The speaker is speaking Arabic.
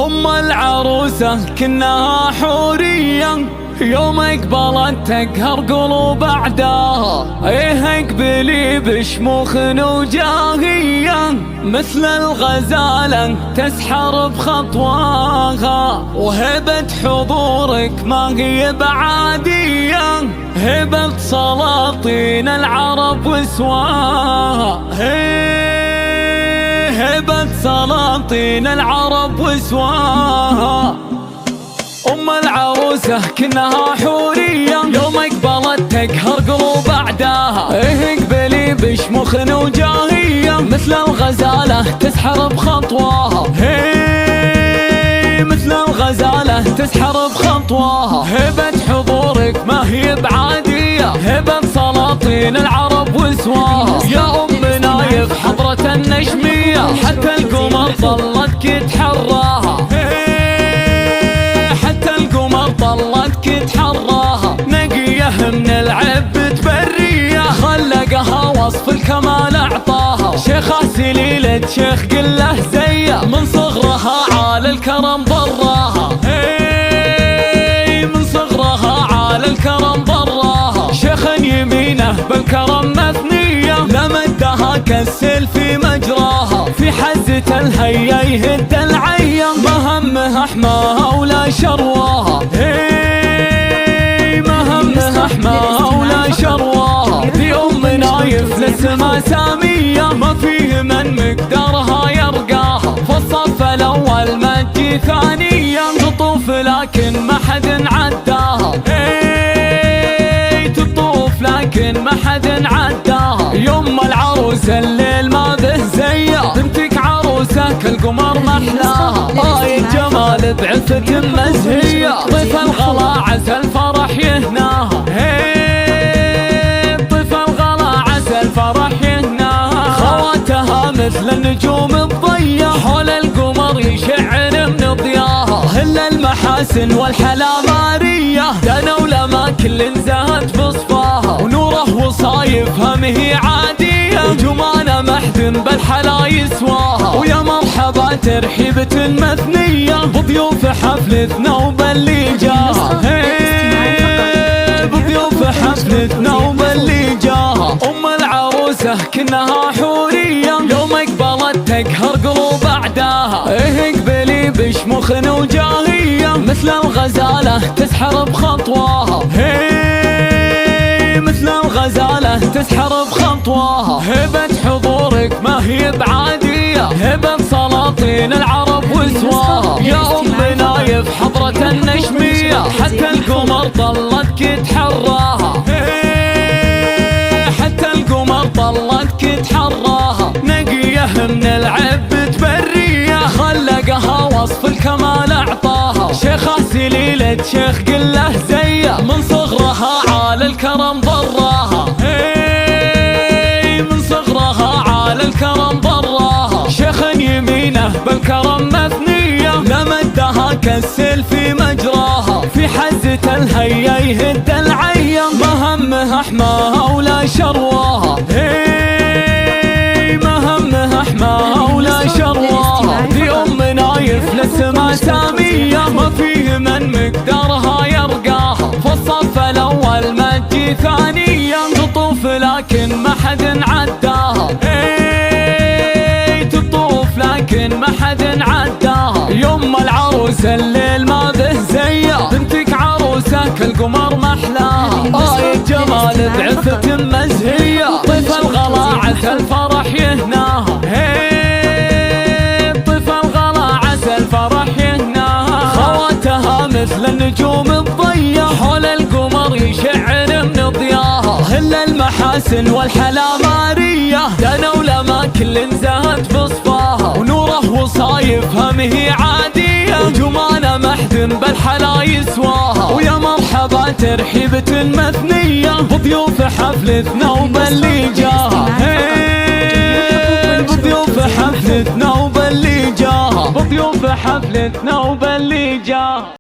أم العروسة كنها حورية، يوم اقبلت تقهر قلوب اعداها. ايه اقبلي بشموخ وجاهية، مثل الغزالة تسحر بخطواها. وهبة حضورك ما هي بعادية، هبة سلاطين العرب وسواها. هبة سلاطين العرب وسواها. أم العروسة كنها حورية، يوم اقبلت تقهر قلوب أعداها. إيه اقبلي بشموخ وجاهية، مثل الغزالة تسحر بخطواها. مثل الغزالة تسحر بخطواها. هبة حضورك ما هي بعادية، هبة سلاطين العرب وسواها. يا أم نايف حضرة النجمية، حتى القمر ظلت تحراها. ظلت تحراها. نقيه من العب تبريه، خلقها وصف الكمال اعطاها. شيخة سليلة شيخ قله زيه، من صغرها عال الكرم ضراها. من صغرها عال الكرم ضراها. شيخ يمينه بالكرم مثنيه، لمدها كالسيل في مجراها. في حزة الهيا يهد العين، مهمها حماها ولا شرواها. مهمها حماها ولا شرواها. في أم نايف للسما سامية، ما فيه من مقدارها يرقاها. فالصف الأول ما تجي ثانية، تطوف لكن ما حد عداها. تطوف لكن ما حد عداها. يوم العروسة الليل ما به زيه، بنتك عروسة كالقمر محلاها. جمال بعفة مزهية، ضيف الغلا عسى الفرح يهناها. ضيف الغلا عسى الفرح يهناها. خواتها مثل النجوم الضية، حول القمر يشعر من ضياها. هل المحاسن والحلا مارية، دنوا لما كل زهت بصفاها. ونوره وصايفها مهي عادية، وجمانة محد بالحلا يسواها. ويا مرحبا ترحيبة مثنية، بضيوف حفلتنا وباللي جاها. بضيوف حفلتنا وباللي جاها. أم العروسة كنها حورية، يوم اقبلت تقهر قلوب أعداها. إيه اقبلي بشموخ وجاهية، مثل الغزالة تسحر بخطواها. مثل الغزالة تسحر بخطواها. هبة حضورك ما هي بعادية، هبة سلاطين العرب وسواها. يا أم نايف حضرة النجمية، حتى القمر ظلت تحراها. حتى القمر ظلت تحراها. نقيه من العب تبريه، خلقها وصف الكمال اعطاها. شيخة سليلة شيخ قله زيه، من صغرها عال الكرم ضراها. من صغرها عال الكرم ضراها. شيخ يمينه بالكرم مثنيه، لمدها كالسيل في مجراها. في حزة الهيا يهد العين، مهمها حماها ولا شرواها. مهمها حماها ولا شرواها. في أم نايف للسما سامية، ما فيه من مقدارها يرقاها. فالصف الأول ما تجي ثانية، تطوف لكن ما حد عداها. تطوف لكن ما حد عداها. يوم العروسة الليل ما به زيه، بنتك عروسة كالقمر محلاها. جمال بعفة مزهية، ضيف الغلا عسى الفرح يهناها. ضيف الغلا عسى الفرح يهناها. خواتها مثل النجوم الضية، حول القمر يشعر من ضياها. هل المحاسن والحلا مارية، دنوا لما كل زهت بصفاها. ونوره وصايفها مهي عادية، وجمانة محد بالحلا يسواها. ويا مرحبا ترحيبة مثنية، بضيوف حفلتنا وباللي جاها. بضيوف حفلتنا وباللي جاها. بضيوف حفلتنا وباللي جاها.